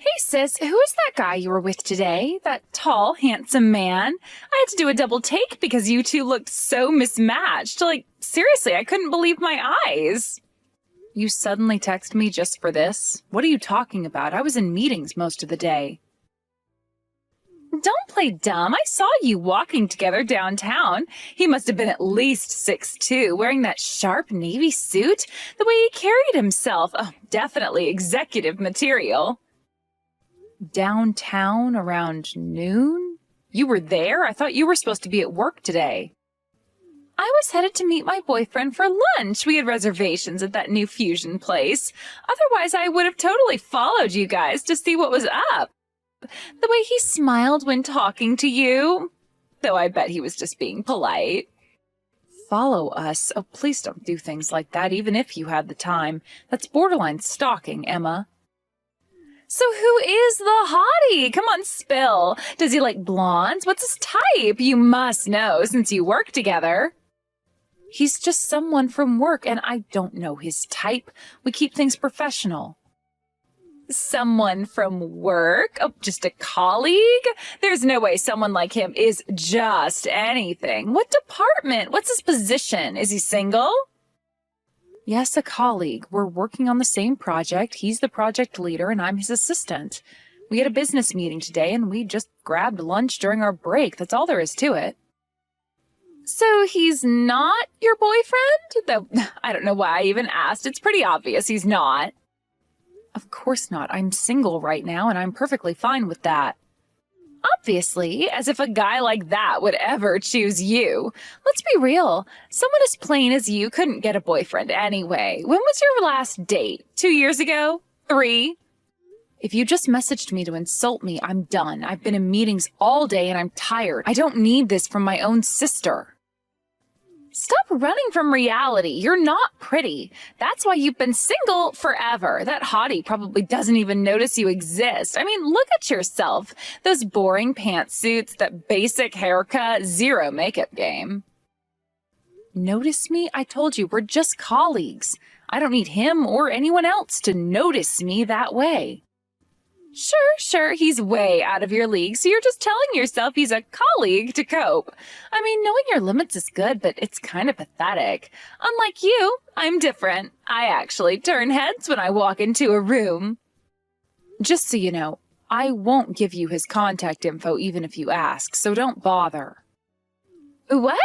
Hey sis, who's that guy you were with today? That tall, handsome man? I had to do a double take because you two looked so mismatched. Like, seriously, I couldn't believe my eyes. You suddenly text me just for this? What are you talking about? I was in meetings most of the day. Don't play dumb. I saw you walking together downtown. He must have been at least 6'2", wearing that sharp navy suit. The way he carried himself. Oh, definitely executive material. Downtown around noon? You were there? I thought you were supposed to be at work today. I was headed to meet my boyfriend for lunch. We had reservations at that new fusion place. Otherwise, I would have totally followed you guys to see what was up. The way he smiled when talking to you. Though I bet he was just being polite. Follow us? Oh, please don't do things like that, even if you had the time. That's borderline stalking, Emma. So who is the hottie? Come on, spill. Does he like blondes? What's his type? You must know, since you work together. He's just someone from work, and I don't know his type. We keep things professional. Someone from work? Oh, just a colleague? There's no way someone like him is just anything. What department? What's his position? Is he single? Yes, a colleague. We're working on the same project. He's the project leader, and I'm his assistant. We had a business meeting today, and we just grabbed lunch during our break. That's all there is to it. So he's not your boyfriend? Though I don't know why I even asked. It's pretty obvious he's not. Of course not. I'm single right now, and I'm perfectly fine with that. Obviously, as if a guy like that would ever choose you. Let's be real. Someone as plain as you couldn't get a boyfriend anyway. When was your last date? 2 years ago? 3? If you just messaged me to insult me, I'm done. I've been in meetings all day and I'm tired. I don't need this from my own sister. Stop running from reality. You're not pretty. That's why you've been single forever. That hottie probably doesn't even notice you exist. I mean, look at yourself. Those boring pantsuits, that basic haircut, zero makeup game. Notice me? I told you, we're just colleagues. I don't need him or anyone else to notice me that way. Sure, he's way out of your league, so you're just telling yourself he's a colleague to cope. I mean, knowing your limits is good, but it's kind of pathetic. Unlike you, I'm different. I actually turn heads when I walk into a room. Just so you know, I won't give you his contact info even if you ask, so don't bother. What?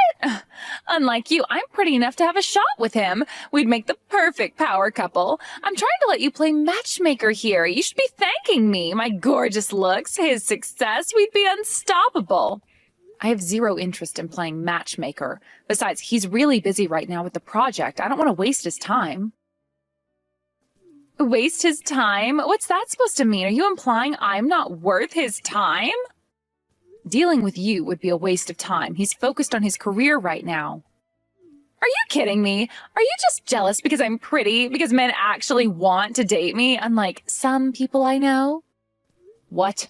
Unlike you, I'm pretty enough to have a shot with him. We'd make the perfect power couple. I'm trying to let you play matchmaker here. You should be thanking me. My gorgeous looks, his success, we'd be unstoppable. I have zero interest in playing matchmaker. Besides, he's really busy right now with the project. I don't want to waste his time. Waste his time? What's that supposed to mean? Are you implying I'm not worth his time? Dealing with you would be a waste of time. He's focused on his career right now. Are you kidding me? Are you just jealous because I'm pretty? Because men actually want to date me, unlike some people I know? What?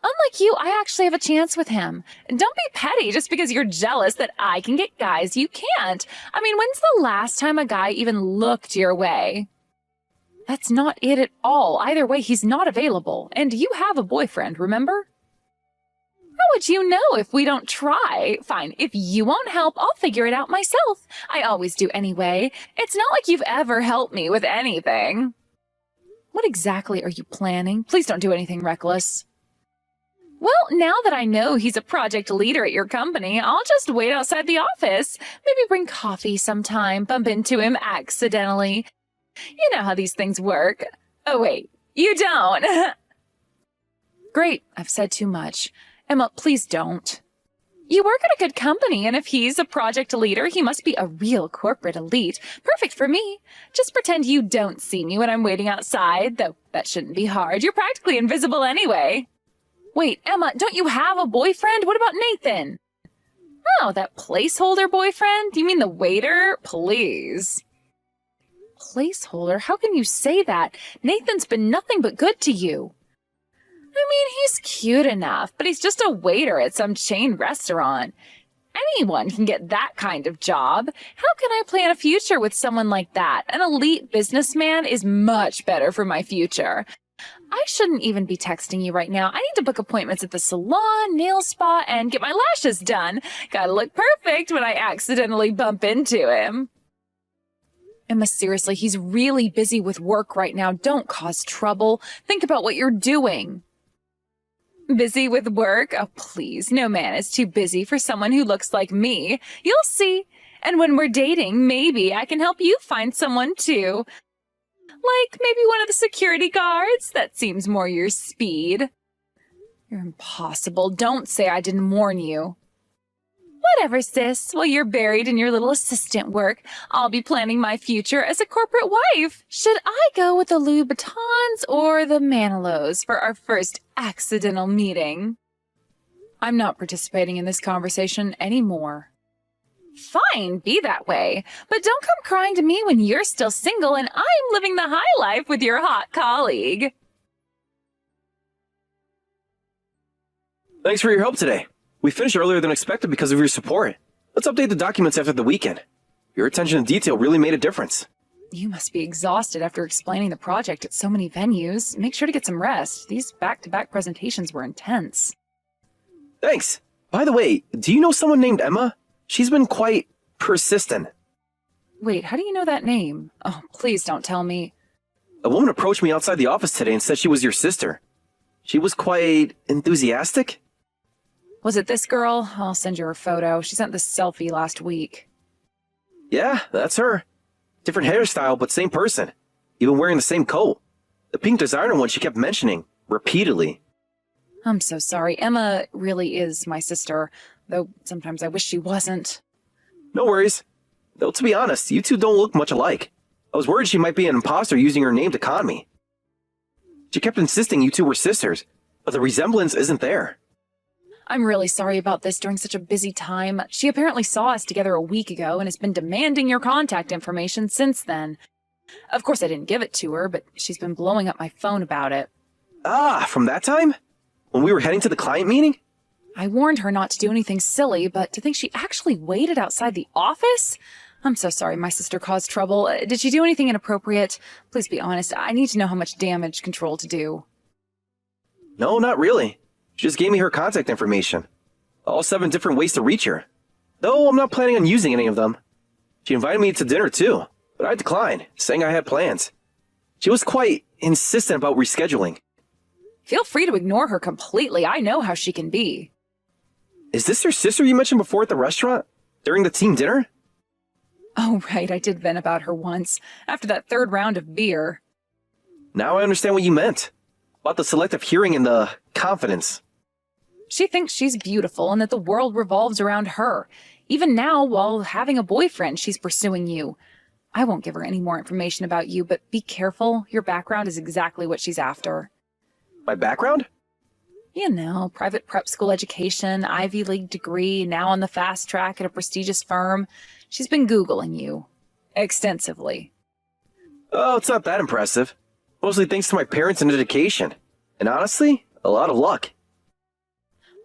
Unlike you, I actually have a chance with him. Don't be petty just because you're jealous that I can get guys you can't. I mean, when's the last time a guy even looked your way? That's not it at all. Either way, he's not available. And you have a boyfriend, remember? How would you know if we don't try? Fine, if you won't help, I'll figure it out myself. I always do anyway. It's not like you've ever helped me with anything. What exactly are you planning? Please don't do anything reckless. Well, now that I know he's a project leader at your company, I'll just wait outside the office. Maybe bring coffee sometime, bump into him accidentally. You know how these things work. Oh, wait, you don't. Great, I've said too much. Emma, please don't. You work at a good company, and if he's a project leader, he must be a real corporate elite. Perfect for me. Just pretend you don't see me when I'm waiting outside, though that shouldn't be hard. You're practically invisible anyway. Wait, Emma, don't you have a boyfriend? What about Nathan? Oh, that placeholder boyfriend? You mean the waiter? Please. Placeholder? How can you say that? Nathan's been nothing but good to you. I mean, he's cute enough, but he's just a waiter at some chain restaurant. Anyone can get that kind of job. How can I plan a future with someone like that? An elite businessman is much better for my future. I shouldn't even be texting you right now. I need to book appointments at the salon, nail spa, and get my lashes done. Gotta look perfect when I accidentally bump into him. Emma, seriously, he's really busy with work right now. Don't cause trouble. Think about what you're doing. Busy with work? Oh, please. No man is too busy for someone who looks like me. You'll see. And when we're dating, maybe I can help you find someone too. Like maybe one of the security guards? That seems more your speed. You're impossible. Don't say I didn't warn you. Whatever, sis. While you're buried in your little assistant work, I'll be planning my future as a corporate wife. Should I go with the Louboutins or the Manilows for our first accidental meeting? I'm not participating in this conversation anymore. Fine, be that way. But don't come crying to me when you're still single and I'm living the high life with your hot colleague. Thanks for your help today. We finished earlier than expected because of your support. Let's update the documents after the weekend. Your attention to detail really made a difference. You must be exhausted after explaining the project at so many venues. Make sure to get some rest. These back-to-back presentations were intense. Thanks. By the way, do you know someone named Emma? She's been quite persistent. Wait, how do you know that name? Oh, please don't tell me. A woman approached me outside the office today and said she was your sister. She was quite enthusiastic. Was it this girl? I'll send you her photo. She sent this selfie last week. Yeah, that's her. Different hairstyle, but same person. Even wearing the same coat. The pink designer one she kept mentioning, repeatedly. I'm so sorry. Emma really is my sister, though sometimes I wish she wasn't. No worries. Though to be honest, you two don't look much alike. I was worried she might be an imposter using her name to con me. She kept insisting you two were sisters, but the resemblance isn't there. I'm really sorry about this during such a busy time. She apparently saw us together a week ago and has been demanding your contact information since then. Of course, I didn't give it to her, but she's been blowing up my phone about it. Ah, from that time? When we were heading to the client meeting? I warned her not to do anything silly, but to think she actually waited outside the office? I'm so sorry my sister caused trouble. Did she do anything inappropriate? Please be honest. I need to know how much damage control to do. No, not really. She just gave me her contact information. All 7 different ways to reach her. Though I'm not planning on using any of them. She invited me to dinner too, but I declined, saying I had plans. She was quite insistent about rescheduling. Feel free to ignore her completely. I know how she can be. Is this your sister you mentioned before at the restaurant? During the team dinner? Oh, right. I did vent about her once, after that 3rd round of beer. Now I understand what you meant. About the selective hearing and the confidence. She thinks she's beautiful and that the world revolves around her. Even now, while having a boyfriend, she's pursuing you. I won't give her any more information about you, but be careful. Your background is exactly what she's after. My background? You know, private prep school education, Ivy League degree, now on the fast track at a prestigious firm. She's been Googling you. Extensively. Oh, it's not that impressive. Mostly thanks to my parents and education. And honestly, a lot of luck.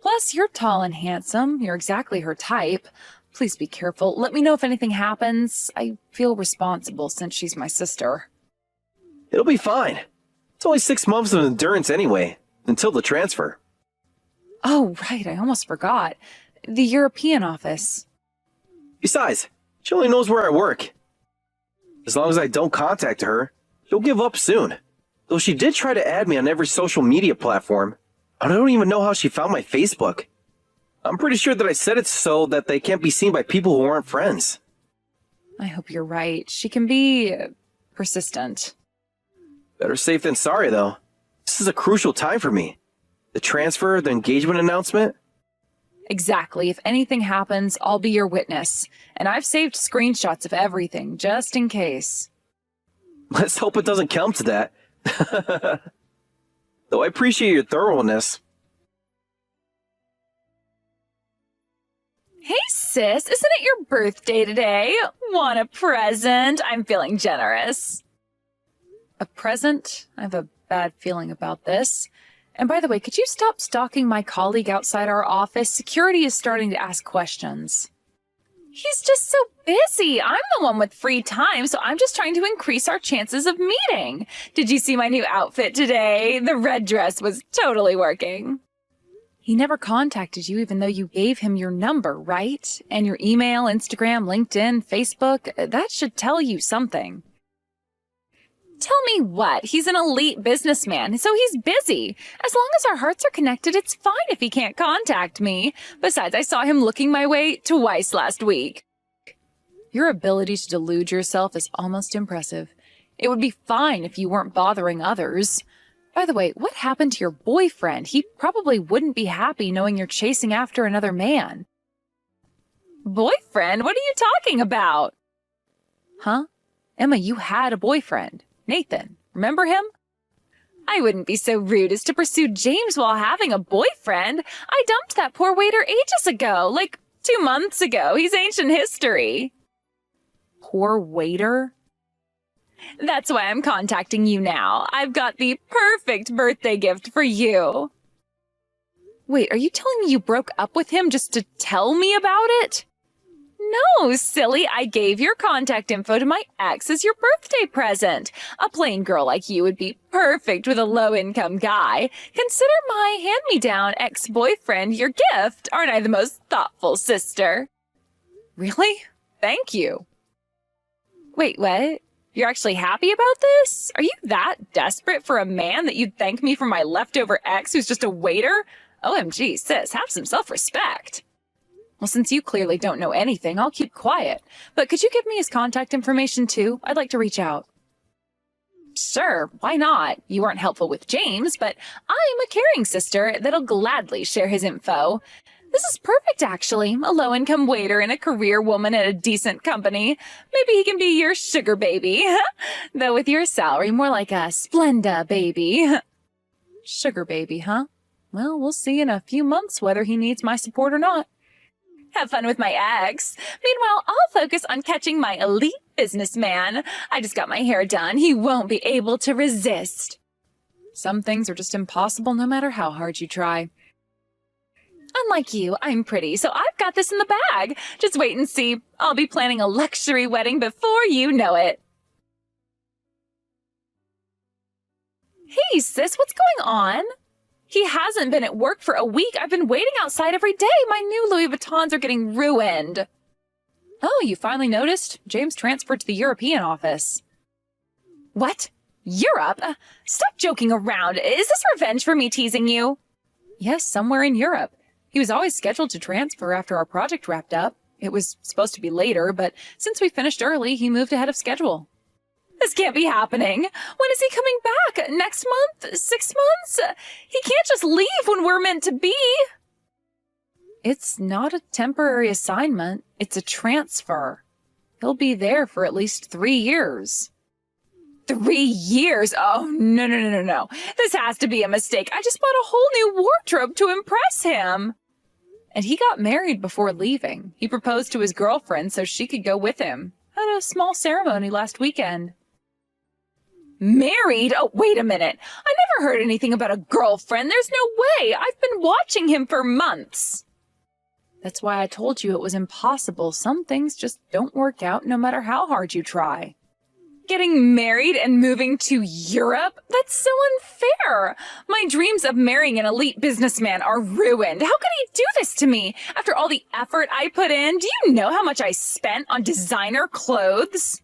Plus, you're tall and handsome. You're exactly her type. Please be careful. Let me know if anything happens. I feel responsible since she's my sister. It'll be fine. It's only 6 months of endurance anyway, until the transfer. Oh, right. I almost forgot. The European office. Besides, she only knows where I work. As long as I don't contact her, she'll give up soon. Though she did try to add me on every social media platform. I don't even know how she found my Facebook. I'm pretty sure that I set it so that they can't be seen by people who aren't friends. I hope you're right. She can be persistent. Better safe than sorry, though. This is a crucial time for me. The transfer, the engagement announcement. Exactly. If anything happens, I'll be your witness. And I've saved screenshots of everything, just in case. Let's hope it doesn't come to that. Though I appreciate your thoroughness. Hey, sis, isn't it your birthday today? Want a present? I'm feeling generous. A present? I have a bad feeling about this. And by the way, could you stop stalking my colleague outside our office? Security is starting to ask questions. He's just so busy. I'm the one with free time, so I'm just trying to increase our chances of meeting. Did you see my new outfit today? The red dress was totally working. He never contacted you even though you gave him your number, right? And your email, Instagram, LinkedIn, Facebook. That should tell you something. Tell me what? He's an elite businessman, so he's busy. As long as our hearts are connected, it's fine if he can't contact me. Besides, I saw him looking my way twice last week. Your ability to delude yourself is almost impressive. It would be fine if you weren't bothering others. By the way, what happened to your boyfriend? He probably wouldn't be happy knowing you're chasing after another man. Boyfriend? What are you talking about? Huh? Emma, you had a boyfriend. Nathan, remember him? I wouldn't be so rude as to pursue James while having a boyfriend. I dumped that poor waiter ages ago, like 2 months ago. He's ancient history. Poor waiter? That's why I'm contacting you now. I've got the perfect birthday gift for you. Wait, are you telling me you broke up with him just to tell me about it? No, silly. I gave your contact info to my ex as your birthday present. A plain girl like you would be perfect with a low-income guy. Consider my hand-me-down ex-boyfriend your gift. Aren't I the most thoughtful sister? Really? Thank you. Wait, what? You're actually happy about this? Are you that desperate for a man that you'd thank me for my leftover ex who's just a waiter? OMG, sis, have some self-respect. Well, since you clearly don't know anything, I'll keep quiet. But could you give me his contact information too? I'd like to reach out. Sure, why not? You weren't helpful with James, but I'm a caring sister that'll gladly share his info. This is perfect, actually. A low-income waiter and a career woman at a decent company. Maybe he can be your sugar baby. Though with your salary, more like a Splenda baby. Sugar baby, huh? Well, we'll see in a few months whether he needs my support or not. Have fun with my ex. Meanwhile, I'll focus on catching my elite businessman. I just got my hair done. He won't be able to resist. Some things are just impossible no matter how hard you try. Unlike you, I'm pretty, so I've got this in the bag. Just wait and see. I'll be planning a luxury wedding before you know it. Hey, sis, what's going on? He hasn't been at work for a week. I've been waiting outside every day. My new Louis Vuittons are getting ruined. Oh, you finally noticed? James transferred to the European office. What? Europe? Stop joking around. Is this revenge for me teasing you? Yes, somewhere in Europe. He was always scheduled to transfer after our project wrapped up. It was supposed to be later, but since we finished early, he moved ahead of schedule. This can't be happening. When is he coming back? Next month? 6 months? He can't just leave when we're meant to be. It's not a temporary assignment. It's a transfer. He'll be there for at least 3 years. 3 years? Oh, no. This has to be a mistake. I just bought a whole new wardrobe to impress him. And he got married before leaving. He proposed to his girlfriend so she could go with him. Had a small ceremony last weekend. Married? Oh, wait a minute. I never heard anything about a girlfriend. There's no way. I've been watching him for months. That's why I told you it was impossible. Some things just don't work out no matter how hard you try. Getting married and moving to Europe? That's so unfair. My dreams of marrying an elite businessman are ruined. How could he do this to me after all the effort I put in? Do you know how much I spent on designer clothes?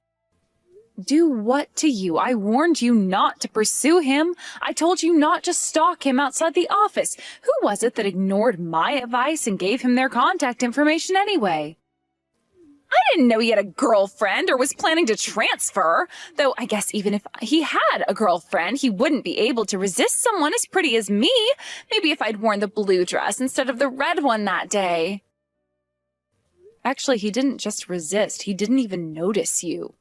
Do what to you? I warned you not to pursue him. I told you not to stalk him outside the office. Who was it that ignored my advice and gave him their contact information anyway? I didn't know he had a girlfriend or was planning to transfer. Though I guess even if he had a girlfriend, he wouldn't be able to resist someone as pretty as me. Maybe if I'd worn the blue dress instead of the red one that day. Actually, he didn't just resist. He didn't even notice you.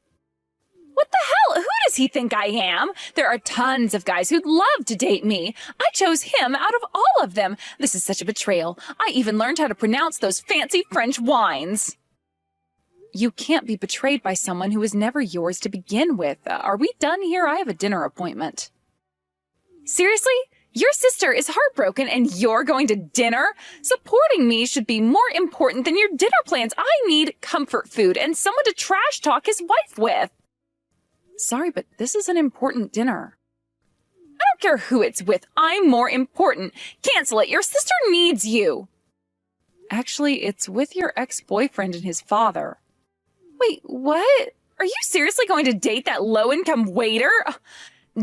What the hell? Who does he think I am? There are tons of guys who'd love to date me. I chose him out of all of them. This is such a betrayal. I even learned how to pronounce those fancy French wines. You can't be betrayed by someone who was never yours to begin with. Are we done here? I have a dinner appointment. Seriously? Your sister is heartbroken and you're going to dinner? Supporting me should be more important than your dinner plans. I need comfort food and someone to trash talk his wife with. Sorry, but this is an important dinner. I don't care who it's with. I'm more important. Cancel it. Your sister needs you. Actually, it's with your ex-boyfriend and his father. Wait, what? Are you seriously going to date that low-income waiter?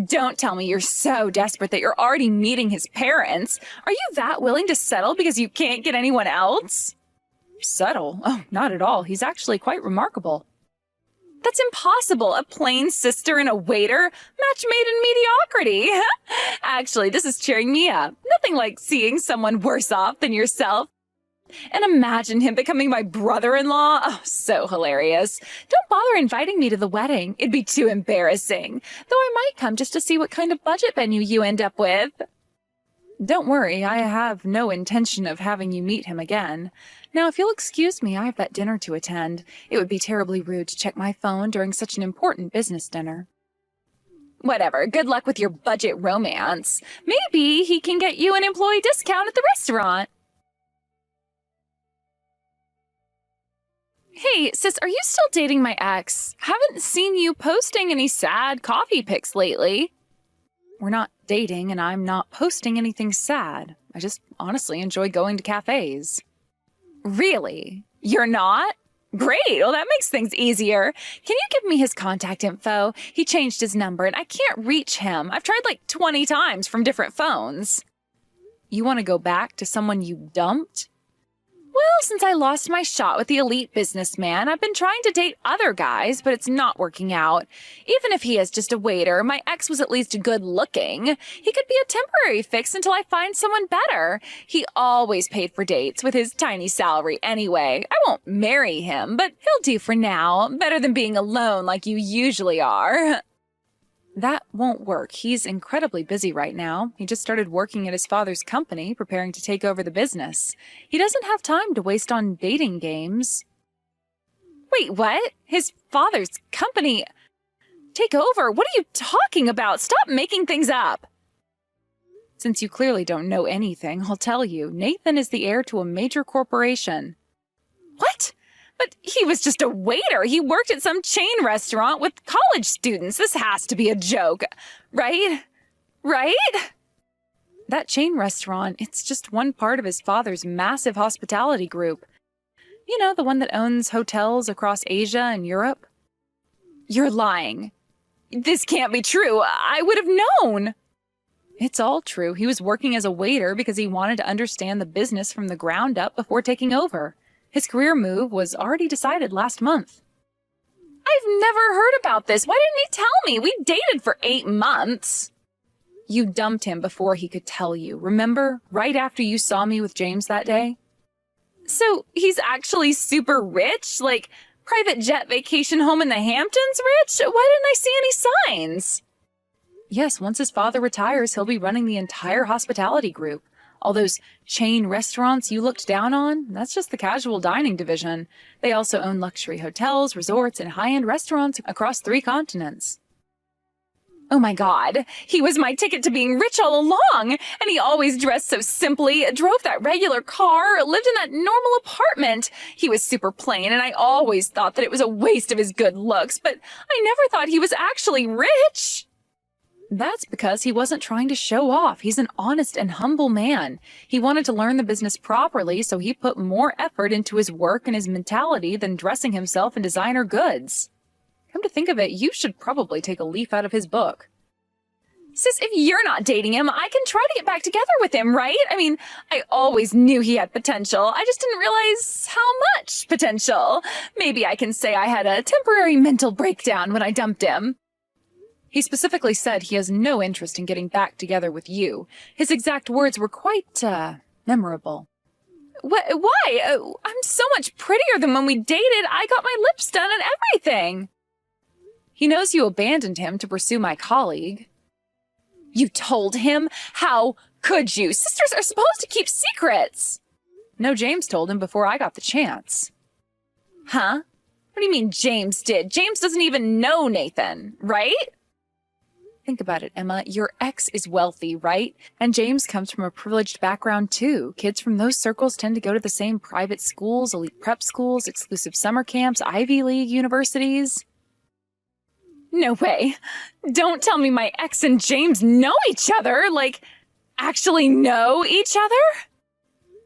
Don't tell me you're so desperate that you're already meeting his parents. Are you that willing to settle because you can't get anyone else? Settle? Oh, not at all. He's actually quite remarkable. That's impossible. A plain sister and a waiter? Match made in mediocrity. Actually, this is cheering me up. Nothing like seeing someone worse off than yourself. And imagine him becoming my brother-in-law. Oh, so hilarious. Don't bother inviting me to the wedding. It'd be too embarrassing. Though I might come just to see what kind of budget venue you end up with. Don't worry, I have no intention of having you meet him again. Now, if you'll excuse me, I have that dinner to attend. It would be terribly rude to check my phone during such an important business dinner. Whatever, good luck with your budget romance. Maybe he can get you an employee discount at the restaurant. Hey, sis, are you still dating my ex? Haven't seen you posting any sad coffee pics lately. We're not dating, and I'm not posting anything sad. I just honestly enjoy going to cafes. Really? You're not? Great, well that makes things easier. Can you give me his contact info? He changed his number, and I can't reach him. I've tried like 20 times from different phones. You want to go back to someone you dumped? Well, since I lost my shot with the elite businessman, I've been trying to date other guys, but it's not working out. Even if he is just a waiter, my ex was at least good looking. He could be a temporary fix until I find someone better. He always paid for dates with his tiny salary anyway. I won't marry him, but he'll do for now. Better than being alone like you usually are. That won't work. He's incredibly busy right now. He just started working at his father's company, preparing to take over the business. He doesn't have time to waste on dating games. Wait, what? His father's company? Take over? What are you talking about? Stop making things up. Since you clearly don't know anything, I'll tell you. Nathan is the heir to a major corporation. What? But he was just a waiter. He worked at some chain restaurant with college students. This has to be a joke, right? Right? That chain restaurant, it's just one part of his father's massive hospitality group. You know, the one that owns hotels across Asia and Europe? You're lying. This can't be true. I would have known. It's all true. He was working as a waiter because he wanted to understand the business from the ground up before taking over. His career move was already decided last month. I've never heard about this. Why didn't he tell me? We dated for 8 months. You dumped him before he could tell you. Remember? Right after you saw me with James that day? So he's actually super rich? Like private jet vacation home in the Hamptons rich? Why didn't I see any signs? Yes, once his father retires, he'll be running the entire hospitality group. All those chain restaurants you looked down on, that's just the casual dining division. They also own luxury hotels, resorts, and high-end restaurants across 3 continents. Oh my God, he was my ticket to being rich all along, and he always dressed so simply, drove that regular car, lived in that normal apartment. He was super plain, and I always thought that it was a waste of his good looks, but I never thought he was actually rich. That's because he wasn't trying to show off. He's an honest and humble man. He wanted to learn the business properly, so he put more effort into his work and his mentality than dressing himself in designer goods. Come to think of it, you should probably take a leaf out of his book. Sis, if you're not dating him, I can try to get back together with him, right? I mean, I always knew he had potential. I just didn't realize how much potential. Maybe I can say I had a temporary mental breakdown when I dumped him. He specifically said he has no interest in getting back together with you. His exact words were quite, memorable. Why? I'm so much prettier than when we dated. I got my lips done and everything. He knows you abandoned him to pursue my colleague. You told him? How could you? Sisters are supposed to keep secrets. No, James told him before I got the chance. Huh? What do you mean James did? James doesn't even know Nathan, right? Think about it, Emma. Your ex is wealthy, right? And James comes from a privileged background, too. Kids from those circles tend to go to the same private schools, elite prep schools, exclusive summer camps, Ivy League universities. No way. Don't tell me my ex and James know each other. Like, actually know each other?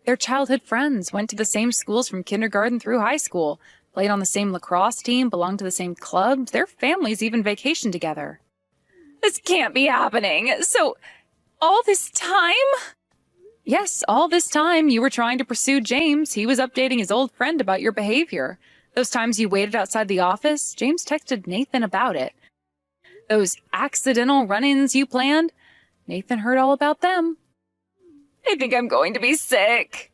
They're childhood friends, went to the same schools from kindergarten through high school, played on the same lacrosse team, belonged to the same clubs. Their families even vacation together. This can't be happening. So, all this time? Yes, all this time you were trying to pursue James. He was updating his old friend about your behavior. Those times you waited outside the office, James texted Nathan about it. Those accidental run-ins you planned, Nathan heard all about them. I think I'm going to be sick.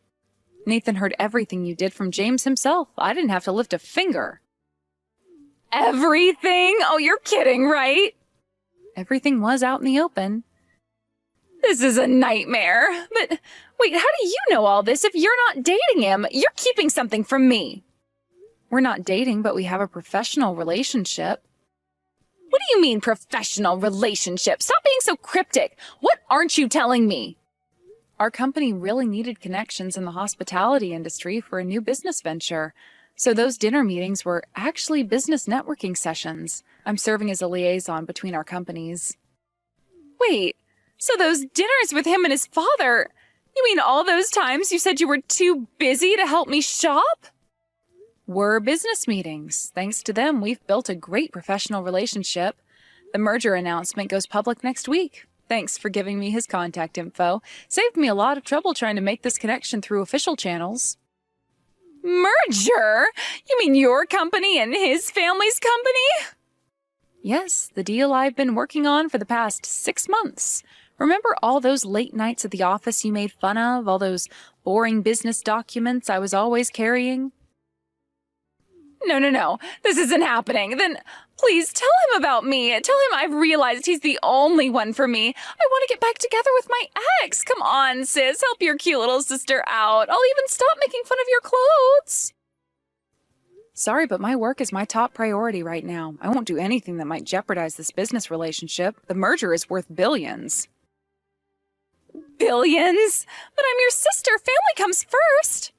Nathan heard everything you did from James himself. I didn't have to lift a finger. Everything? Oh, you're kidding, right? Everything was out in the open. This is a nightmare. But wait, how do you know all this if you're not dating him? You're keeping something from me. We're not dating, but we have a professional relationship. What do you mean, professional relationship? Stop being so cryptic. What aren't you telling me? Our company really needed connections in the hospitality industry for a new business venture. So those dinner meetings were actually business networking sessions. I'm serving as a liaison between our companies. Wait, so those dinners with him and his father, you mean all those times you said you were too busy to help me shop? Were business meetings. Thanks to them, we've built a great professional relationship. The merger announcement goes public next week. Thanks for giving me his contact info. Saved me a lot of trouble trying to make this connection through official channels. Merger? You mean your company and his family's company? Yes, the deal I've been working on for the past 6 months. Remember all those late nights at the office you made fun of? All those boring business documents I was always carrying? No. This isn't happening. Then please tell him about me. Tell him I've realized he's the only one for me. I want to get back together with my ex. Come on, sis. Help your cute little sister out. I'll even stop making fun of your clothes. Sorry, but my work is my top priority right now. I won't do anything that might jeopardize this business relationship. The merger is worth billions. Billions? But I'm your sister. Family comes first.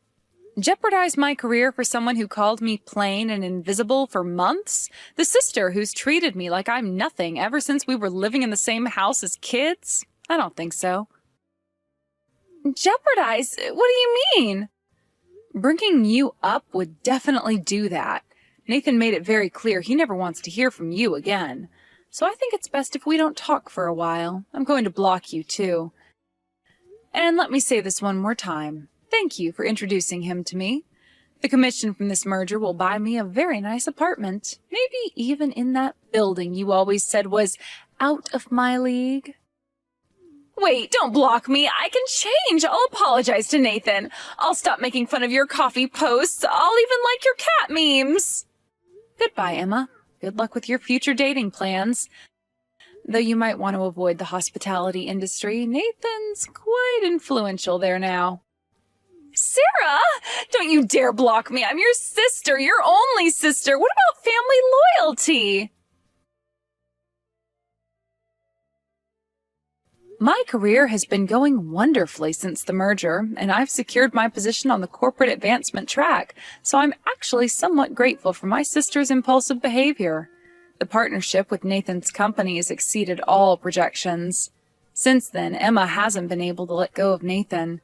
Jeopardize my career for someone who called me plain and invisible for months? The sister who's treated me like I'm nothing ever since we were living in the same house as kids? I don't think so. Jeopardize? What do you mean? Bringing you up would definitely do that. Nathan made it very clear he never wants to hear from you again. So I think it's best if we don't talk for a while. I'm going to block you too. And let me say this one more time. Thank you for introducing him to me. The commission from this merger will buy me a very nice apartment. Maybe even in that building you always said was out of my league. Wait, don't block me. I can change. I'll apologize to Nathan. I'll stop making fun of your coffee posts. I'll even like your cat memes. Goodbye, Emma. Good luck with your future dating plans. Though you might want to avoid the hospitality industry, Nathan's quite influential there now. Sarah! Don't you dare block me. I'm your sister, your only sister. What about family loyalty? My career has been going wonderfully since the merger, and I've secured my position on the corporate advancement track, so I'm actually somewhat grateful for my sister's impulsive behavior. The partnership with Nathan's company has exceeded all projections. Since then, Emma hasn't been able to let go of Nathan.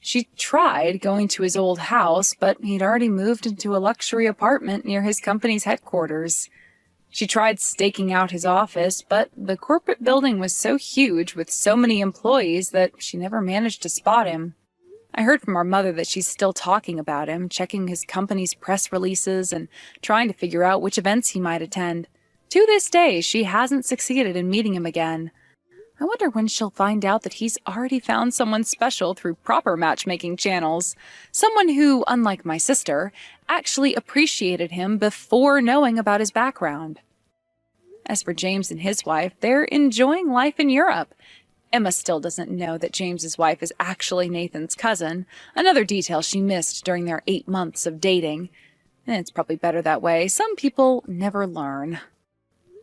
She tried going to his old house, but he'd already moved into a luxury apartment near his company's headquarters. She tried staking out his office, but the corporate building was so huge with so many employees that she never managed to spot him. I heard from our mother that she's still talking about him, checking his company's press releases and trying to figure out which events he might attend. To this day, she hasn't succeeded in meeting him again. I wonder when she'll find out that he's already found someone special through proper matchmaking channels. Someone who, unlike my sister, actually appreciated him before knowing about his background. As for James and his wife, they're enjoying life in Europe. Emma still doesn't know that James's wife is actually Nathan's cousin, another detail she missed during their 8 months of dating. And it's probably better that way. Some people never learn.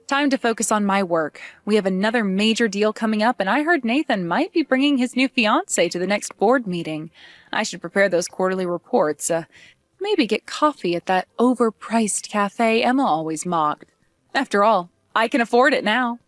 Time to focus on my work. We have another major deal coming up, and I heard Nathan might be bringing his new fiancée to the next board meeting. I should prepare those quarterly reports. Maybe get coffee at that overpriced cafe Emma always mocked. After all, I can afford it now.